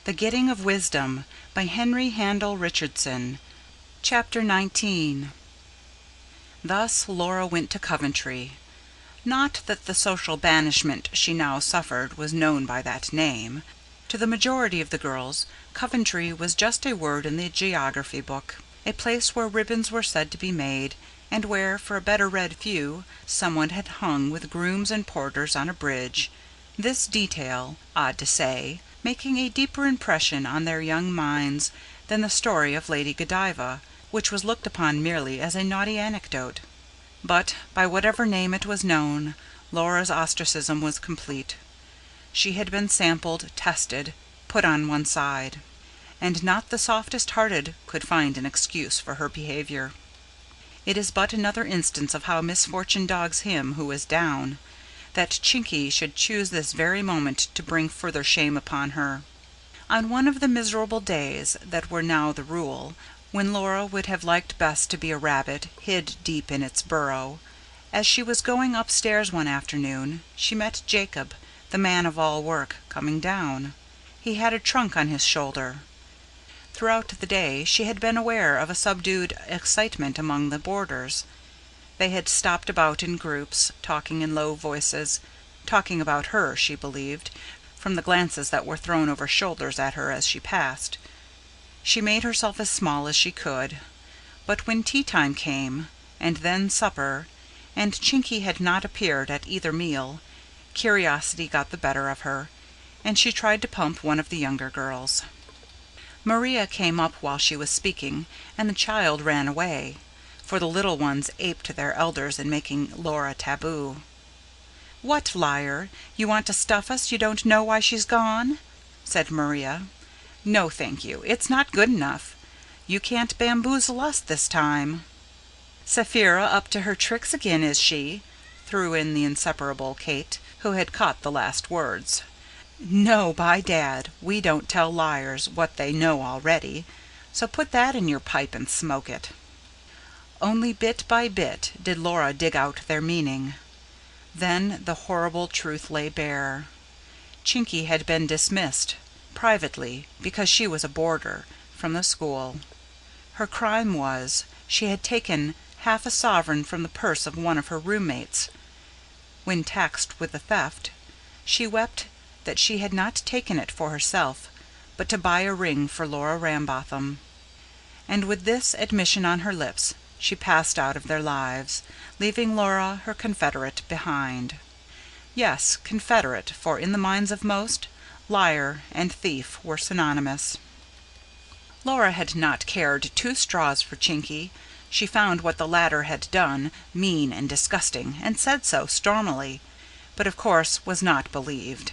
The Getting of Wisdom by Henry Handel Richardson. Chapter 19. Thus Laura went to Coventry. Not that the social banishment she now suffered was known by that name. To the majority of the girls, Coventry was just a word in the geography book, a place where ribbons were said to be made, and where, for a better read few, someone had hung with grooms and porters on a bridge, this detail, odd to say, making a deeper impression on their young minds than the story of Lady Godiva, which was looked upon merely as a naughty anecdote. But, by whatever name it was known, Laura's ostracism was complete. She had been sampled, tested, put on one side, and not the softest-hearted could find an excuse for her behaviour. It is but another instance of how misfortune dogs him who is down, that Chinky should choose this very moment to bring further shame upon her. On one of the miserable days that were now the rule, when Laura would have liked best to be a rabbit hid deep in its burrow, as she was going upstairs one afternoon, she met Jacob, the man of all work, coming down. He had a trunk on his shoulder. Throughout the day she had been aware of a subdued excitement among the boarders. They had stopped about in groups, talking in low voices, talking about her, she believed, from the glances that were thrown over shoulders at her as she passed. She made herself as small as she could. But when tea-time came, and then supper, and Chinky had not appeared at either meal, curiosity got the better of her, and she tried to pump one of the younger girls. Maria came up while she was speaking, and the child ran away, for the little ones aped their elders in making Laura taboo. "What, liar? You want to stuff us you don't know why she's gone?" said Maria. "No, thank you. It's not good enough. You can't bamboozle us this time." "Sapphira up to her tricks again, is she?" threw in the inseparable Kate, who had caught the last words. "No, by Dad, we don't tell liars what they know already, so put that in your pipe and smoke it." Only bit by bit did Laura dig out their meaning. Then the horrible truth lay bare. Chinky had been dismissed, privately, because she was a boarder, from the school. Her crime was, she had taken half a sovereign from the purse of one of her roommates. When taxed with the theft, she wept that she had not taken it for herself, but to buy a ring for Laura Rambotham. And with this admission on her lips, she passed out of their lives, leaving Laura, her confederate, behind. Yes, confederate, for in the minds of most, liar and thief were synonymous. Laura had not cared 2 straws for Chinky. She found what the latter had done mean and disgusting, and said so stormily, but of course was not believed.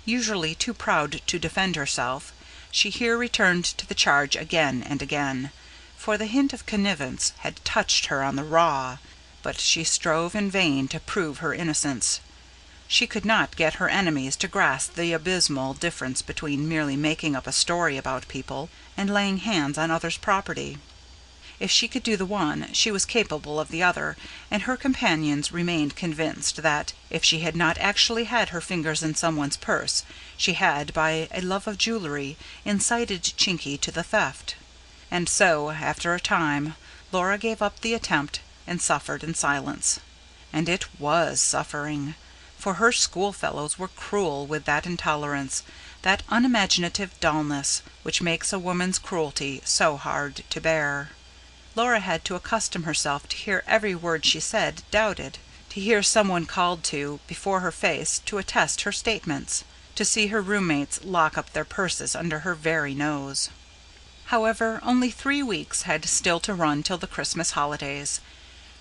Usually too proud to defend herself, she here returned to the charge again and again, for the hint of connivance had touched her on the raw, but she strove in vain to prove her innocence. She could not get her enemies to grasp the abysmal difference between merely making up a story about people and laying hands on others' property. If she could do the one, she was capable of the other, and her companions remained convinced that, if she had not actually had her fingers in someone's purse, she had, by a love of jewellery, incited Chinky to the theft. And so, after a time, Laura gave up the attempt and suffered in silence. And it was suffering, for her schoolfellows were cruel with that intolerance, that unimaginative dullness, which makes a woman's cruelty so hard to bear. Laura had to accustom herself to hear every word she said doubted, to hear someone called to, before her face, to attest her statements, to see her roommates lock up their purses under her very nose. However, only 3 weeks had still to run till the Christmas holidays.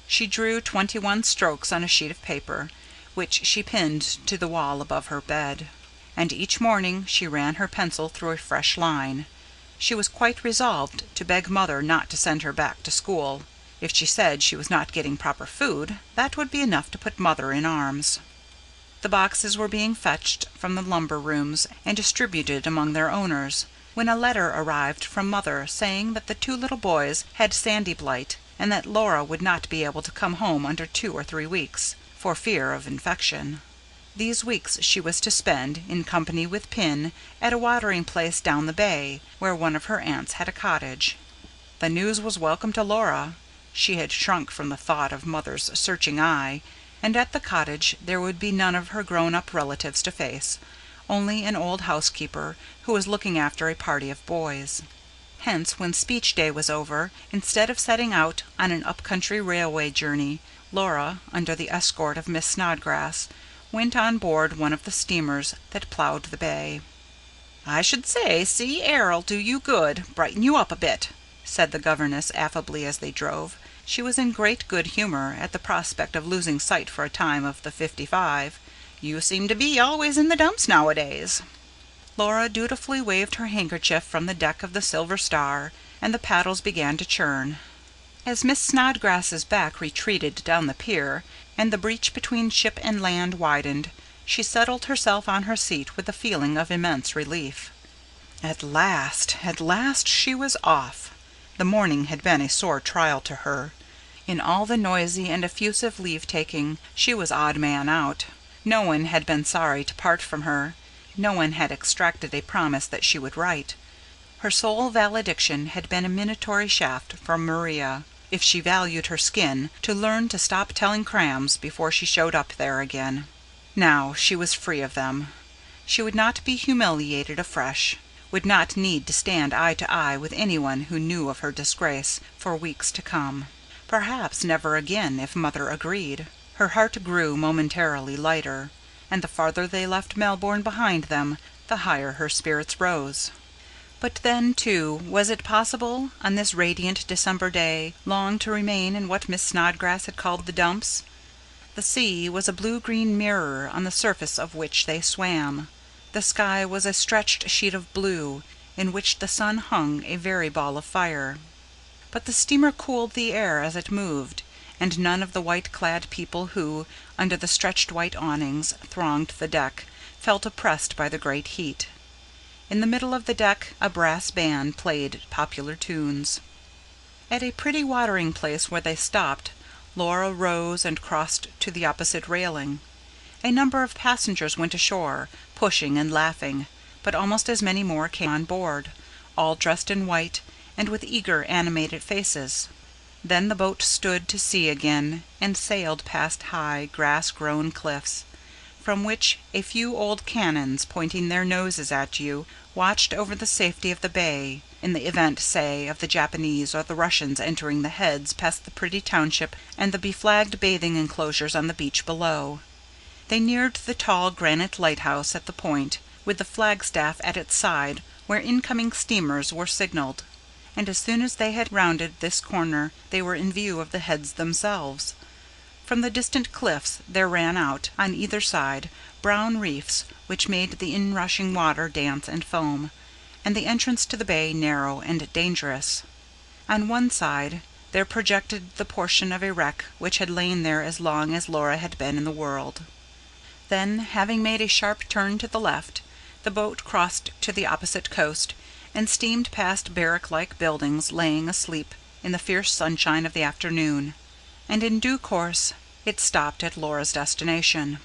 She drew 21 strokes on a sheet of paper, which she pinned to the wall above her bed, and each morning she ran her pencil through a fresh line. She was quite resolved to beg Mother not to send her back to school. If she said she was not getting proper food, that would be enough to put Mother in arms. The boxes were being fetched from the lumber rooms and distributed among their owners, when a letter arrived from Mother saying that the 2 little boys had sandy blight, and that Laura would not be able to come home under 2 or 3 weeks, for fear of infection. These weeks she was to spend, in company with Pin, at a watering place down the bay, where one of her aunts had a cottage. The news was welcome to Laura. She had shrunk from the thought of Mother's searching eye, and at the cottage there would be none of her grown-up relatives to face, only an old housekeeper who was looking after a party of boys. Hence, when speech day was over, instead of setting out on an up-country railway journey, Laura, under the escort of Miss Snodgrass, went on board one of the steamers that ploughed the bay. "I should say sea air'll do you good, brighten you up a bit," said the governess affably as they drove. She was in great good humour at the prospect of losing sight for a time of the 55. "You seem to be always in the dumps nowadays." Laura dutifully waved her handkerchief from the deck of the Silver Star, and the paddles began to churn. As Miss Snodgrass's back retreated down the pier, and the breach between ship and land widened, she settled herself on her seat with a feeling of immense relief. At last she was off! The morning had been a sore trial to her. In all the noisy and effusive leave-taking she was odd man out. No one had been sorry to part from her. No one had extracted a promise that she would write. Her sole valediction had been a minatory shaft from Maria, if she valued her skin, to learn to stop telling crams before she showed up there again. Now she was free of them. She would not be humiliated afresh, would not need to stand eye to eye with anyone who knew of her disgrace, for weeks to come. Perhaps never again, if Mother agreed. Her heart grew momentarily lighter, and the farther they left Melbourne behind them, the higher her spirits rose. But then, too, was it possible, on this radiant December day, long to remain in what Miss Snodgrass had called the dumps? The sea was a blue-green mirror on the surface of which they swam. The sky was a stretched sheet of blue, in which the sun hung a very ball of fire. But the steamer cooled the air as it moved, and none of the white-clad people who, under the stretched white awnings, thronged the deck, felt oppressed by the great heat. In the middle of the deck a brass band played popular tunes. At a pretty watering place where they stopped, Laura rose and crossed to the opposite railing. A number of passengers went ashore, pushing and laughing, but almost as many more came on board, all dressed in white, and with eager, animated faces. Then the boat stood to sea again, and sailed past high, grass-grown cliffs, from which a few old cannons, pointing their noses at you, watched over the safety of the bay, in the event, say, of the Japanese or the Russians entering the Heads past the pretty township and the beflagged bathing enclosures on the beach below. They neared the tall granite lighthouse at the point, with the flagstaff at its side where incoming steamers were signalled, and as soon as they had rounded this corner they were in view of the Heads themselves. From the distant cliffs there ran out, on either side, brown reefs which made the inrushing water dance and foam, and the entrance to the bay narrow and dangerous. On one side there projected the portion of a wreck which had lain there as long as Laura had been in the world. Then, having made a sharp turn to the left, the boat crossed to the opposite coast, and steamed past barrack-like buildings laying asleep in the fierce sunshine of the afternoon, and in due course it stopped at Laura's destination.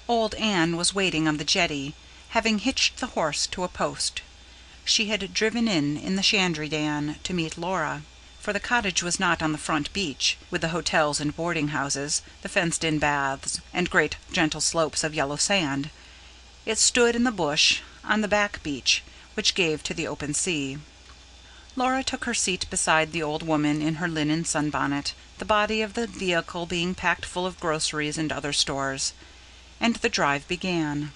Old Anne was waiting on the jetty, having hitched the horse to a post. She had driven in the shandrydan to meet Laura, for the cottage was not on the front beach, with the hotels and boarding-houses, the fenced-in baths, and great gentle slopes of yellow sand. It stood in the bush, on the back beach, which gave to the open sea. Laura took her seat beside the old woman in her linen sunbonnet, the body of the vehicle being packed full of groceries and other stores, and the drive began.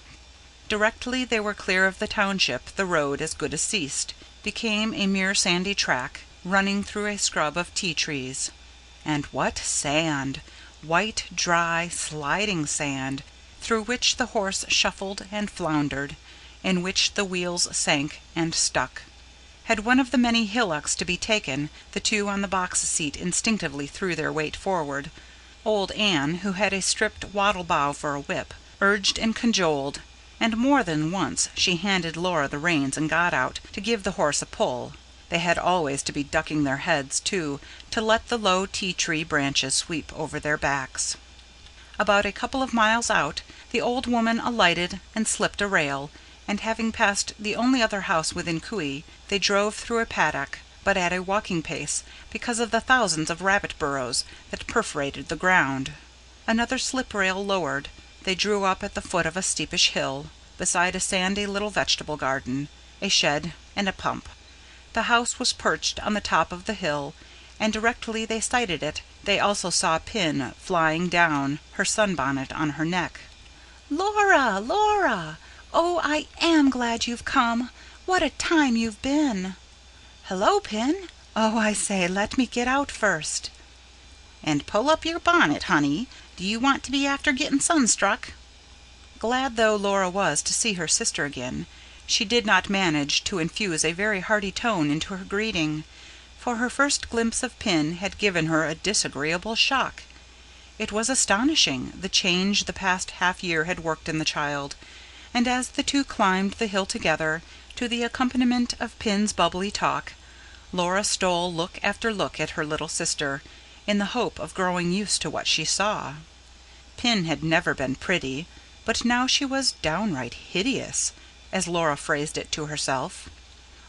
Directly they were clear of the township the road, as good as ceased, became a mere sandy track, running through a scrub of tea-trees. And what sand! White, dry, sliding sand, through which the horse shuffled and floundered, in which the wheels sank and stuck. Had one of the many hillocks to be taken, the two on the box seat instinctively threw their weight forward. Old Anne, who had a stripped wattle bough for a whip, urged and cajoled, and more than once she handed Laura the reins and got out, to give the horse a pull. They had always to be ducking their heads, too, to let the low tea-tree branches sweep over their backs. About a couple of miles out, The old woman alighted and slipped a rail, and having passed the only other house within cooey, they drove through a paddock, but at a walking pace, because of the thousands of rabbit burrows that perforated the ground. Another slip rail lowered, they drew up at the foot of a steepish hill, beside a sandy little vegetable garden, a shed, and a pump. The house was perched on the top of the hill, and directly they sighted it, they also saw Pin flying down, her sunbonnet on her neck. "Laura! Laura! Oh, I am glad you've come! What a time you've been!" "Hello, Pin! Oh, I say, let me get out first." "And pull up your bonnet, honey. Do you want to be after getting sunstruck?" Glad though Laura was to see her sister again, she did not manage to infuse a very hearty tone into her greeting, for her first glimpse of Pin had given her a disagreeable shock. It was astonishing, the change the past half-year had worked in the child, and as the two climbed the hill together, to the accompaniment of Pin's bubbly talk, Laura stole look after look at her little sister, in the hope of growing used to what she saw. Pin had never been pretty, but now she was downright hideous, as Laura phrased it to herself.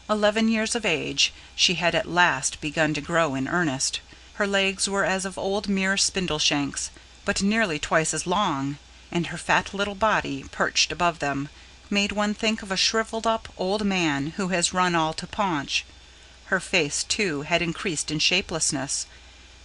11 years of age, she had at last begun to grow in earnest. Her legs were as of old mere spindle-shanks, but nearly twice as long, and her fat little body, perched above them, made one think of a shriveled-up old man who has run all to paunch. Her face, too, had increased in shapelessness,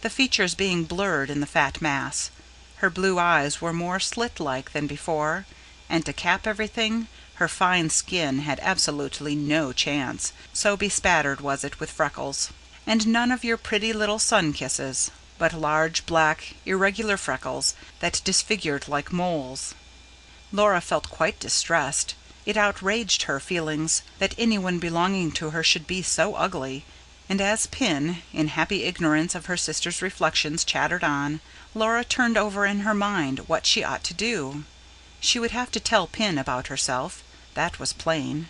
the features being blurred in the fat mass. Her blue eyes were more slit-like than before, and to cap everything, her fine skin had absolutely no chance, so bespattered was it with freckles. And none of your pretty little sun-kisses, but large, black, irregular freckles that disfigured like moles. Laura felt quite distressed. It outraged her feelings that anyone belonging to her should be so ugly, and as Pin, in happy ignorance of her sister's reflections, chattered on, Laura turned over in her mind what she ought to do. She would have to tell Pin about herself, that was plain.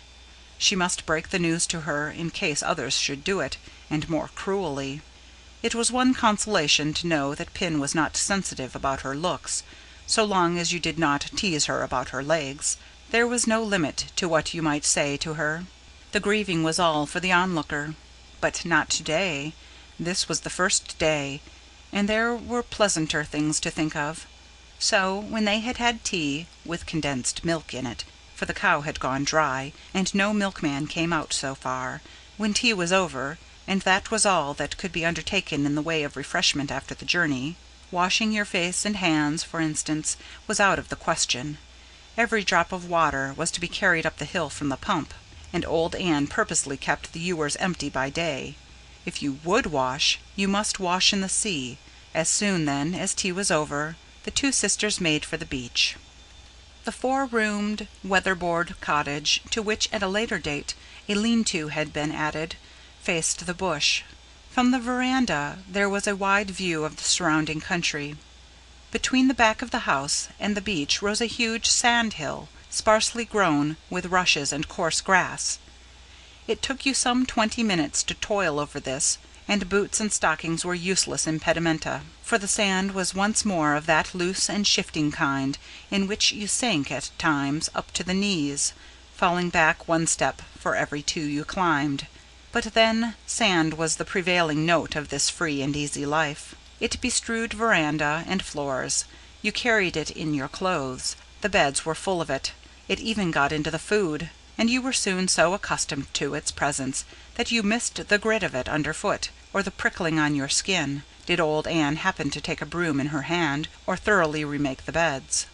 She must break the news to her in case others should do it, and more cruelly. It was one consolation to know that Pin was not sensitive about her looks, so long as you did not tease her about her legs. There was no limit to what you might say to her. The grieving was all for the onlooker. But not today. This was the first day, and there were pleasanter things to think of. So, when they had had tea, with condensed milk in it, for the cow had gone dry, and no milkman came out so far, when tea was over, and that was all that could be undertaken in the way of refreshment after the journey, washing your face and hands, for instance, was out of the question. Every drop of water was to be carried up the hill from the pump, and old Anne purposely kept the ewers empty by day. If you would wash, you must wash in the sea. As soon, then, as tea was over, the two sisters made for the beach. The 4-roomed, weatherboard cottage, to which at a later date a lean-to had been added, faced the bush. From the veranda there was a wide view of the surrounding country. Between the back of the house and the beach rose a huge sand-hill, sparsely grown with rushes and coarse grass. It took you some 20 minutes to toil over this, and boots and stockings were useless impedimenta, for the sand was once more of that loose and shifting kind in which you sank at times up to the knees, falling back one step for every 2 you climbed. But then sand was the prevailing note of this free and easy life. It bestrewed veranda and floors. You carried it in your clothes. The beds were full of it. It even got into the food, and you were soon so accustomed to its presence that you missed the grit of it underfoot, or the prickling on your skin, did old Anne happen to take a broom in her hand, or thoroughly remake the beds.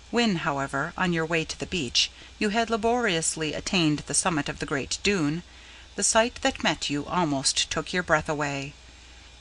When, however, on your way to the beach, you had laboriously attained the summit of the great dune, the sight that met you almost took your breath away.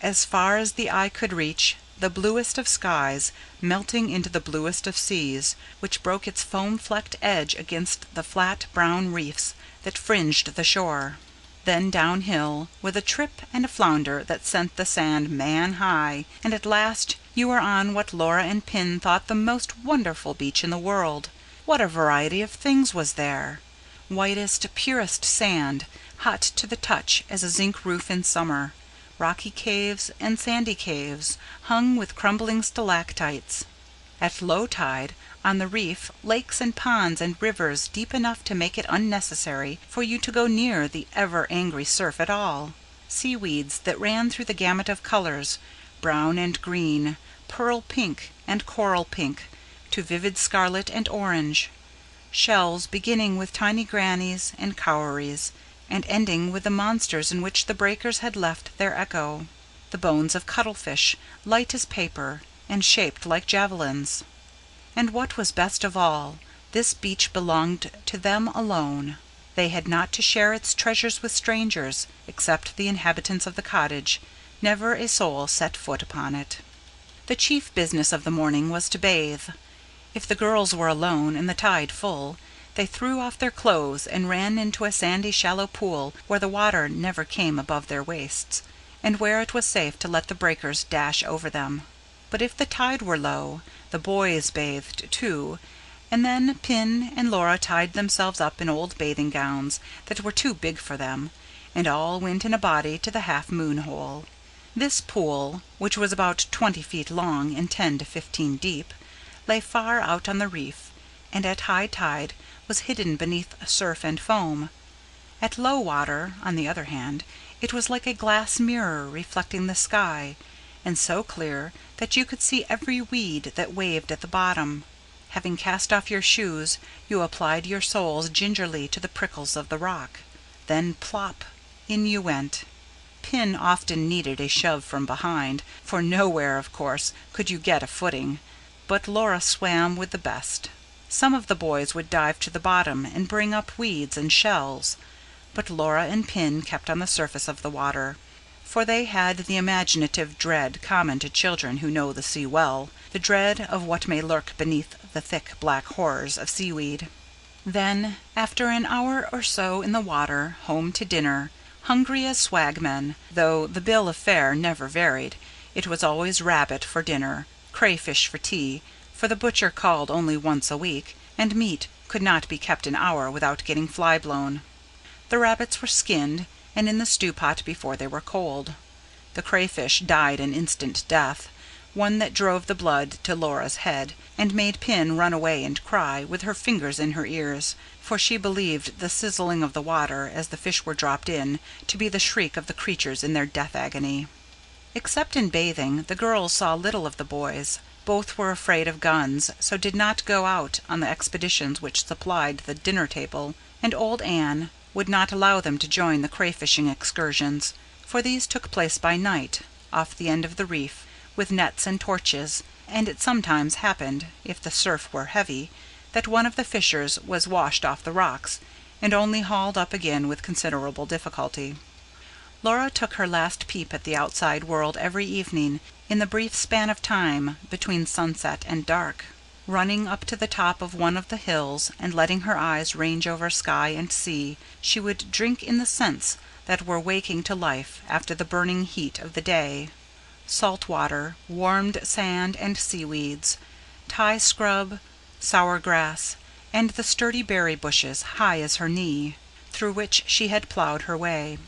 As far as the eye could reach, the bluest of skies melting into the bluest of seas, which broke its foam-flecked edge against the flat brown reefs that fringed the shore. Then downhill, with a trip and a flounder that sent the sand man-high, and at last you were on what Laura and Pin thought the most wonderful beach in the world. What a variety of things was there! Whitest, purest sand, hot to the touch as a zinc roof in summer. Rocky caves and sandy caves, hung with crumbling stalactites. At low tide, on the reef, lakes and ponds and rivers deep enough to make it unnecessary for you to go near the ever-angry surf at all. Seaweeds that ran through the gamut of colors, brown and green, pearl pink and coral pink, to vivid scarlet and orange. Shells beginning with tiny grannies and cowries, and ending with the monsters in which the breakers had left their echo. The bones of cuttlefish, light as paper, and shaped like javelins. And what was best of all, this beach belonged to them alone. They had not to share its treasures with strangers, except the inhabitants of the cottage. Never a soul set foot upon it. The chief business of the morning was to bathe. If the girls were alone and the tide full, they threw off their clothes and ran into a sandy shallow pool where the water never came above their waists, and where it was safe to let the breakers dash over them. But if the tide were low, the boys bathed too, and then Pin and Laura tied themselves up in old bathing gowns that were too big for them, and all went in a body to the half-moon hole. This pool, which was about 20 feet long and 10 to 15 deep, lay far out on the reef, and at high tide was hidden beneath surf and foam. At low water, on the other hand, it was like a glass mirror reflecting the sky, and so clear that you could see every weed that waved at the bottom. Having cast off your shoes, you applied your soles gingerly to the prickles of the rock. Then plop! In you went. Pin often needed a shove from behind, for nowhere, of course, could you get a footing, but Laura swam with the best. Some of the boys would dive to the bottom and bring up weeds and shells, but Laura and Pin kept on the surface of the water, for they had the imaginative dread common to children who know the sea well, the dread of what may lurk beneath the thick black horrors of seaweed. Then, after an hour or so in the water, home to dinner, hungry as swagmen, though the bill of fare never varied. It was always rabbit for dinner, crayfish for tea, for the butcher called only once a week, and meat could not be kept an hour without getting fly-blown. The rabbits were skinned, and in the stew-pot before they were cold. The crayfish died an instant death, one that drove the blood to Laura's head, and made Pin run away and cry, with her fingers in her ears, for she believed the sizzling of the water, as the fish were dropped in, to be the shriek of the creatures in their death agony. Except in bathing, the girls saw little of the boys. Both were afraid of guns, so did not go out on the expeditions which supplied the dinner-table, and old Anne would not allow them to join the crayfishing excursions, for these took place by night, off the end of the reef, with nets and torches, and it sometimes happened, if the surf were heavy, that one of the fishers was washed off the rocks, and only hauled up again with considerable difficulty. Laura took her last peep at the outside world every evening, in the brief span of time between sunset and dark. Running up to the top of one of the hills, and letting her eyes range over sky and sea, she would drink in the scents that were waking to life after the burning heat of the day. Salt water, warmed sand and seaweeds, tie scrub, sour grass, and the sturdy berry bushes high as her knee, through which she had ploughed her way.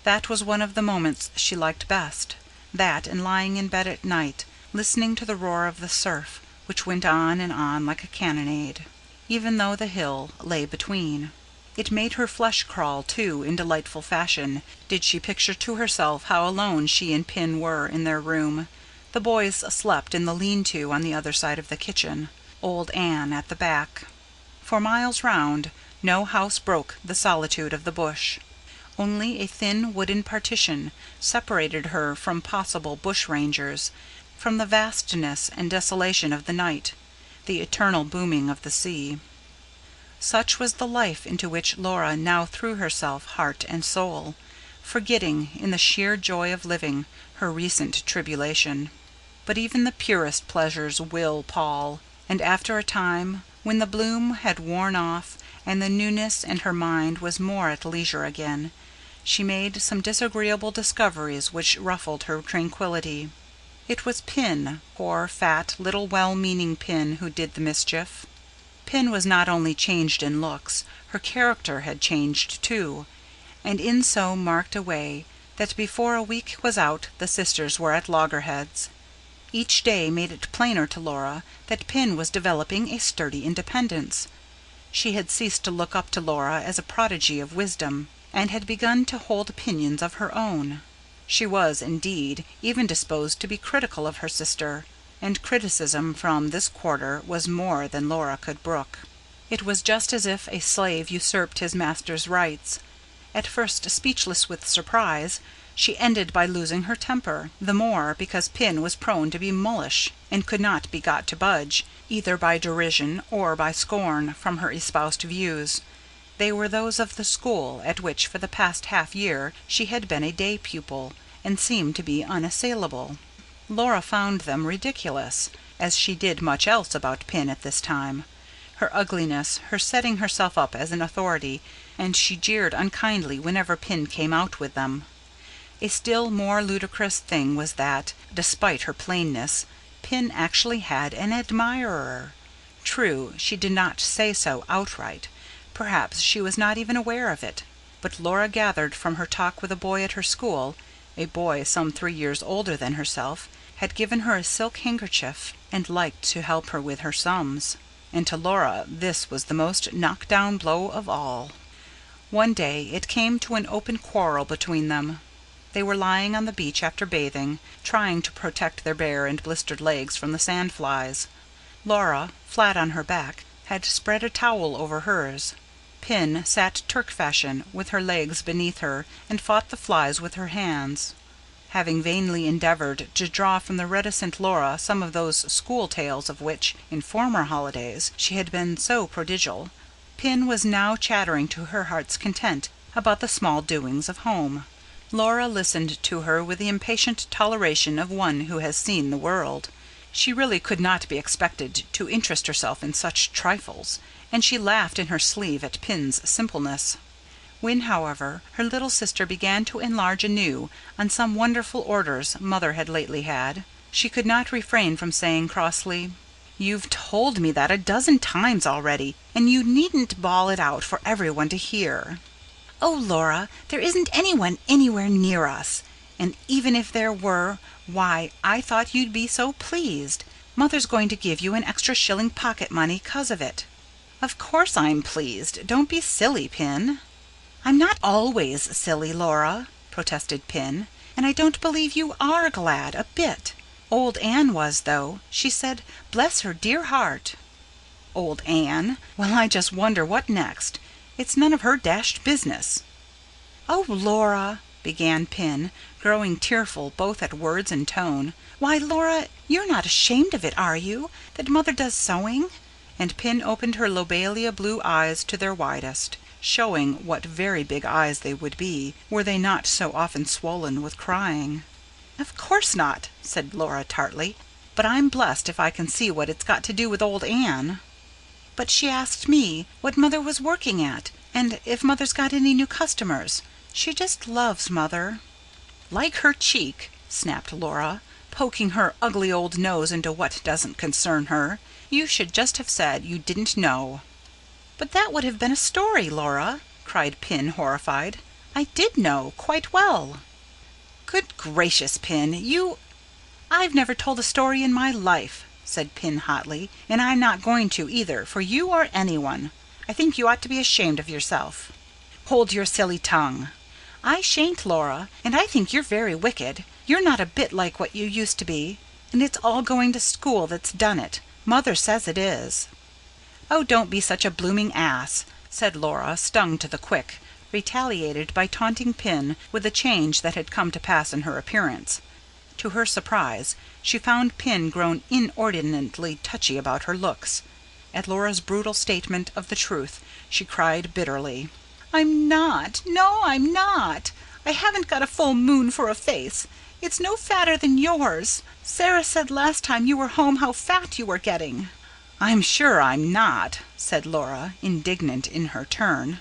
That was one of the moments she liked best, that and lying in bed at night, listening to the roar of the surf, which went on and on like a cannonade, even though the hill lay between. It made her flesh crawl, too, in delightful fashion, did she picture to herself how alone she and Pin were in their room. The boys slept in the lean-to on the other side of the kitchen, old Anne at the back. For miles round, no house broke the solitude of the bush. Only a thin wooden partition separated her from possible bushrangers, from the vastness and desolation of the night, the eternal booming of the sea. Such was the life into which Laura now threw herself heart and soul, forgetting, in the sheer joy of living, her recent tribulation. But even the purest pleasures will pall, and after a time, when the bloom had worn off and the newness and her mind was more at leisure again, she made some disagreeable discoveries which ruffled her tranquillity. It was Pin, poor, fat, little well-meaning Pin, who did the mischief. Pin was not only changed in looks, her character had changed too, and in so marked a way that before a week was out the sisters were at loggerheads. Each day made it plainer to Laura that Pin was developing a sturdy independence. She had ceased to look up to Laura as a prodigy of wisdom, and had begun to hold opinions of her own. She was, indeed, even disposed to be critical of her sister, and criticism from this quarter was more than Laura could brook. It was just as if a slave usurped his master's rights. At first speechless with surprise, she ended by losing her temper, the more because Pin was prone to be mullish, and could not be got to budge, either by derision or by scorn, from her espoused views. They were those of the school at which for the past half-year she had been a day pupil, and seemed to be unassailable. Laura found them ridiculous, as she did much else about Pin at this time. Her ugliness, her setting herself up as an authority, and she jeered unkindly whenever Pin came out with them. A still more ludicrous thing was that, despite her plainness, Pin actually had an admirer. True, she did not say so outright. Perhaps she was not even aware of it. But Laura gathered from her talk with a boy at her school, a boy some 3 years older than herself, had given her a silk handkerchief, and liked to help her with her sums. And to Laura this was the most knock-down blow of all. One day it came to an open quarrel between them. They were lying on the beach after bathing, trying to protect their bare and blistered legs from the sandflies. Laura, flat on her back, had spread a towel over hers. Pin sat Turk fashion, with her legs beneath her, and fought the flies with her hands. Having vainly endeavoured to draw from the reticent Laura some of those school tales of which, in former holidays, she had been so prodigal, Pin was now chattering to her heart's content about the small doings of home. Laura listened to her with the impatient toleration of one who has seen the world. She really could not be expected to interest herself in such trifles, and she laughed in her sleeve at Pin's simpleness. When, however, her little sister began to enlarge anew on some wonderful orders Mother had lately had, she could not refrain from saying crossly, "You've told me that a dozen times already, and you needn't bawl it out for everyone to hear." "Oh, Laura, there isn't anyone anywhere near us. And even if there were, why, I thought you'd be so pleased. Mother's going to give you an extra shilling pocket money 'cause of it." "Of course I'm pleased. Don't be silly, Pin." "I'm not always silly, Laura," protested Pin. "And I don't believe you are glad, a bit. Old Anne was, though. She said, bless her dear heart." "Old Anne? Well, I just wonder what next. It's none of her dashed business." "Oh, Laura," began Pin, growing tearful both at words and tone. "Why, Laura, you're not ashamed of it, are you, that Mother does sewing?" And Pin opened her lobelia blue eyes to their widest, showing what very big eyes they would be, were they not so often swollen with crying. "Of course not," said Laura tartly. "But I'm blessed if I can see what it's got to do with old Anne." "But she asked me what Mother was working at, and if Mother's got any new customers. She just loves Mother." "Like her cheek!" snapped Laura, poking her ugly old nose into what doesn't concern her. "You should just have said you didn't know." "But that would have been a story, Laura," cried Pin, horrified. "I did know, quite well." "Good gracious, Pin, you—" "I've never told a story in my life," said Pin hotly, "and I'm not going to either, for you or anyone. I think you ought to be ashamed of yourself." "Hold your silly tongue." "I shan't, Laura, and I think you're very wicked. You're not a bit like what you used to be, and it's all going to school that's done it. Mother says it is." "Oh, don't be such a blooming ass," said Laura, stung to the quick, retaliated by taunting Pin with the change that had come to pass in her appearance. To her surprise, she found Pin grown inordinately touchy about her looks. At Laura's brutal statement of the truth, she cried bitterly, "I'm not. No, I'm not. I haven't got a full moon for a face. It's no fatter than yours. Sarah said last time you were home how fat you were getting." "I'm sure I'm not," said Laura, indignant in her turn.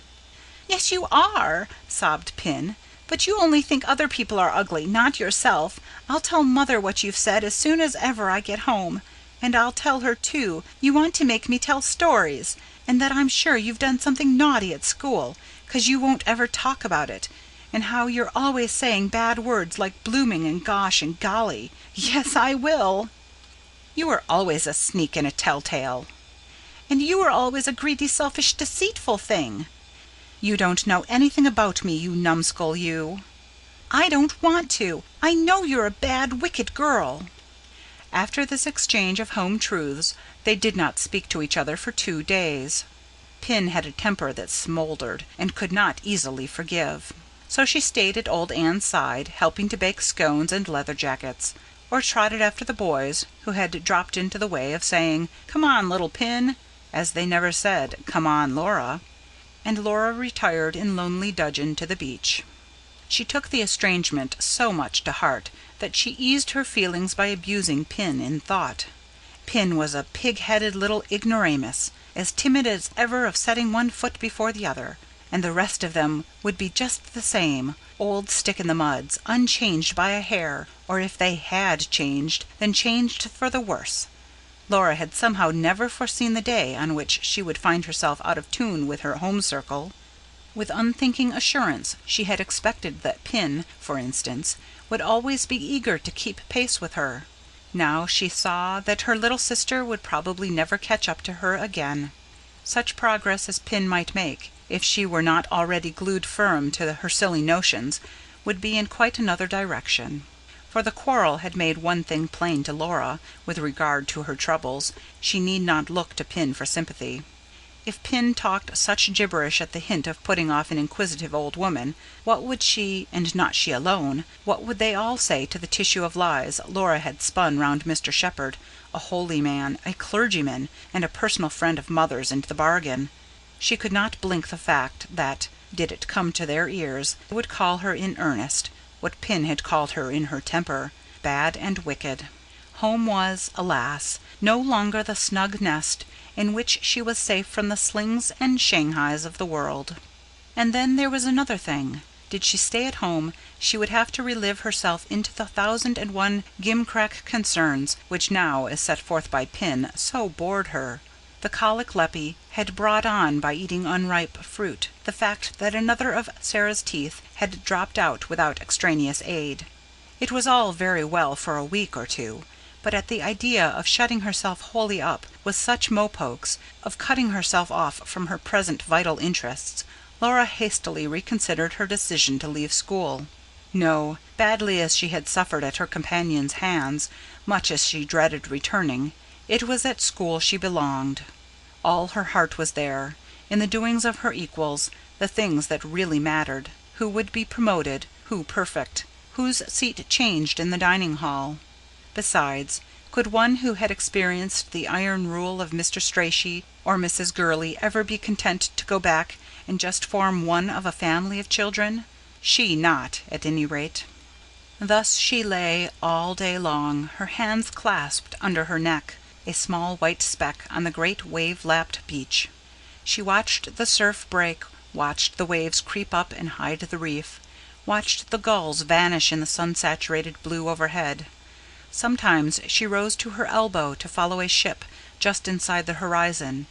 "Yes, you are," sobbed Pin. "But you only think other people are ugly, not yourself. I'll tell Mother what you've said as soon as ever I get home. And I'll tell her, too, you want to make me tell stories, and that I'm sure you've done something naughty at school, 'cause you won't ever talk about it, and how you're always saying bad words like blooming and gosh and golly. Yes, I will." You were always a sneak and a telltale. And you were always a greedy, selfish, deceitful thing. You don't know anything about me, you numbskull, you. I don't want to. I know you're a bad, wicked girl." After this exchange of home truths, they did not speak to each other for 2 days. Pin had a temper that smouldered, and could not easily forgive. So she stayed at old Anne's side, helping to bake scones and leather jackets, or trotted after the boys, who had dropped into the way of saying, "Come on, little Pin," as they never said, "Come on, Laura." And Laura retired in lonely dudgeon to the beach. She took the estrangement so much to heart that she eased her feelings by abusing Pin in thought. Pin was a pig-headed little ignoramus, as timid as ever of setting one foot before the other, and the rest of them would be just the same, old stick-in-the-muds, unchanged by a hair, or if they had changed, then changed for the worse. Laura had somehow never foreseen the day on which she would find herself out of tune with her home circle. With unthinking assurance she had expected that Pin, for instance, would always be eager to keep pace with her. Now she saw that her little sister would probably never catch up to her again. Such progress as Pin might make, if she were not already glued firm to her silly notions, would be in quite another direction. For the quarrel had made one thing plain to Laura with regard to her troubles: she need not look to Pin for sympathy. If Pin talked such gibberish at the hint of putting off an inquisitive old woman, what would she, and not she alone, what would they all say to the tissue of lies Laura had spun round Mr. Shepherd, a holy man, a clergyman, and a personal friend of Mother's into the bargain? She could not blink the fact that, did it come to their ears, they would call her in earnest what Pin had called her in her temper: bad and wicked. Home was, alas, no longer the snug nest in which she was safe from the slings and shanghais of the world. And then there was another thing. Did she stay at home, she would have to relive herself into the 1,001 gimcrack concerns which now, as set forth by Pin, so bored her. The colic Leppy had brought on by eating unripe fruit, the fact that another of Sarah's teeth had dropped out without extraneous aid. It was all very well for a week or two, but at the idea of shutting herself wholly up with such mopokes, of cutting herself off from her present vital interests, Laura hastily reconsidered her decision to leave school. No, badly as she had suffered at her companion's hands, much as she dreaded returning, it was at school she belonged. All her heart was there, in the doings of her equals, the things that really mattered: who would be promoted, who perfect, whose seat changed in the dining-hall. Besides, could one who had experienced the iron rule of Mr. Strachey or Mrs. Gurley ever be content to go back and just form one of a family of children? She not, at any rate. Thus she lay all day long, her hands clasped under her neck, a small white speck on the great wave-lapped beach. She watched the surf break, watched the waves creep up and hide the reef, watched the gulls vanish in the sun-saturated blue overhead. Sometimes she rose to her elbow to follow a ship just inside the horizon,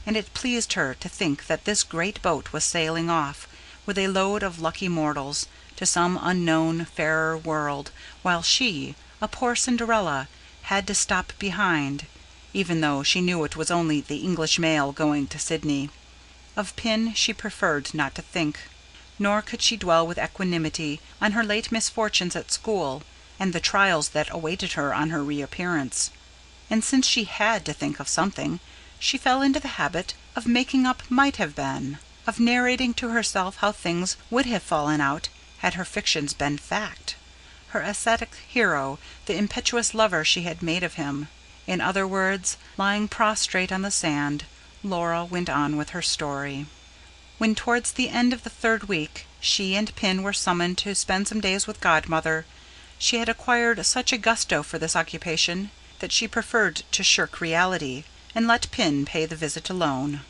and it pleased her to think that this great boat was sailing off, with a load of lucky mortals, to some unknown, fairer world, while she, a poor Cinderella, had to stop behind, even though she knew it was only the English mail going to Sydney. Of Pin she preferred not to think, nor could she dwell with equanimity on her late misfortunes at school, and the trials that awaited her on her reappearance. And since she had to think of something, she fell into the habit of making up might have been, of narrating to herself how things would have fallen out had her fictions been fact. Her ascetic hero, the impetuous lover she had made of him. In other words, lying prostrate on the sand, Laura went on with her story. When towards the end of the 3rd week she and Pin were summoned to spend some days with Godmother, she had acquired such a gusto for this occupation that she preferred to shirk reality, and let Pin pay the visit alone.